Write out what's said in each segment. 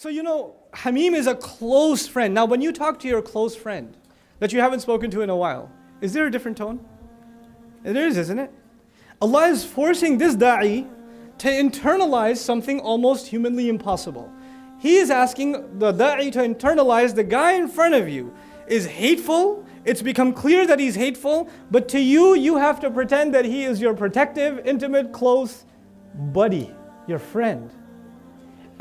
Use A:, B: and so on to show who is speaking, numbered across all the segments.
A: So Hamim is a close friend. Now when you talk to your close friend that you haven't spoken to in a while, is there a different tone? It is, isn't it? Allah is forcing this da'i to internalize something almost humanly impossible. He is asking the da'i to internalize the guy in front of you is hateful. It's become clear that he's hateful, but to you, you have to pretend that he is your protective, intimate, close buddy, your friend.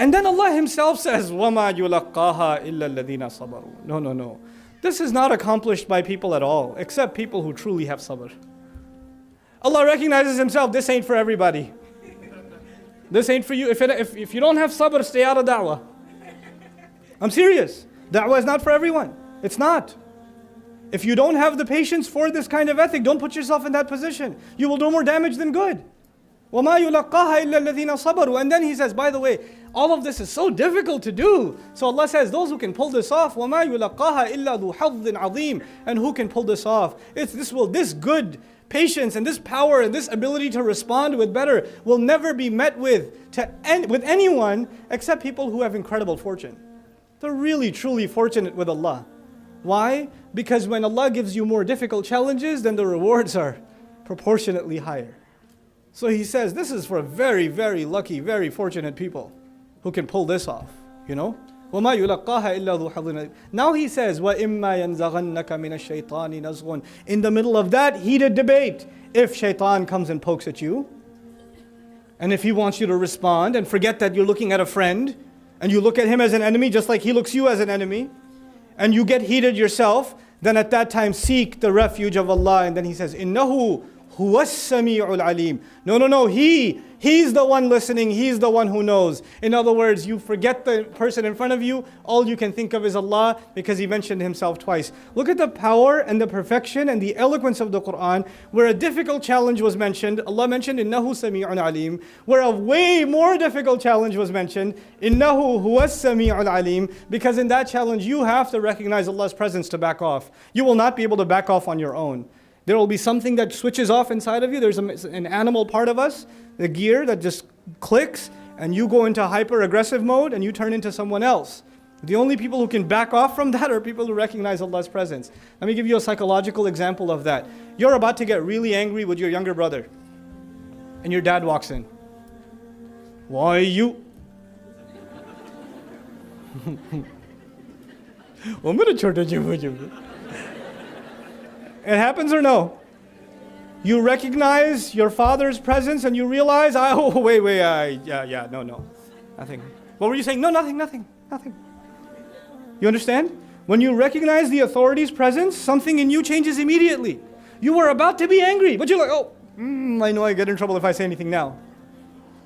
A: And then Allah Himself says, وَمَا يُلَقَّاهَا إِلَّا الَّذِينَ صَبَرُوا. No. This is not accomplished by people at all, except people who truly have sabr. Allah recognizes Himself, this ain't for everybody. This ain't for you. If you don't have sabr, stay out of da'wah. I'm serious. Da'wah is not for everyone. It's not. If you don't have the patience for this kind of ethic, don't put yourself in that position. You will do more damage than good. وَمَا يُلَقَّاهَا إِلَّا الَّذِينَ صَبَرُوا. And then He says, by the way, all of this is so difficult to do. So Allah says, those who can pull this off, وَمَا يُلَقَّاهَا إِلَّا ذُو حَظٍّ عَظِيمٍ. And who can pull this off? This good patience and this power and this ability to respond with better will never be met with anyone except people who have incredible fortune. They're really, truly fortunate with Allah. Why? Because when Allah gives you more difficult challenges, then the rewards are proportionately higher. So He says, this is for very, very lucky, very fortunate people who can pull this off, وَمَا يُلَقَّاهَا إِلَّا ذُو حَظٍّ عَظِيمٍ. Now He says, وَإِمَّا يَنْزَغَنَّكَ مِنَ الشَّيْطَانِ نَزْغٌ. In the middle of that heated debate, if shaitan comes and pokes at you, and if he wants you to respond and forget that you're looking at a friend, and you look at him as an enemy just like he looks you as an enemy, and you get heated yourself, then at that time seek the refuge of Allah. And then He says, إِنَّهُ هُوَ السَّمِيعُ الْعَلِيمُ. No, He's the one listening, He's the one who knows. In other words, you forget the person in front of you, all you can think of is Allah, because He mentioned Himself twice. Look at the power and the perfection and the eloquence of the Quran, where a difficult challenge was mentioned. Allah mentioned, إِنَّهُ سَمِيعٌ عَلِيمٌ. Where a way more difficult challenge was mentioned, إِنَّهُ هُوَ السَّمِيعُ الْعَلِيمُ. Because in that challenge, you have to recognize Allah's presence to back off. You will not be able to back off on your own. There will be something that switches off inside of you. There's an animal part of us, the gear that just clicks, and you go into hyper-aggressive mode and you turn into someone else. The only people who can back off from that are people who recognize Allah's presence. Let me give you a psychological example of that. You're about to get really angry with your younger brother, and your dad walks in. Why you? It happens or no? You recognize your father's presence and you realize, no. Nothing. What were you saying? No, nothing. You understand? When you recognize the authority's presence, something in you changes immediately. You were about to be angry, but you're like, I know I get in trouble if I say anything now.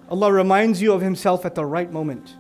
A: Allah reminds you of Himself at the right moment.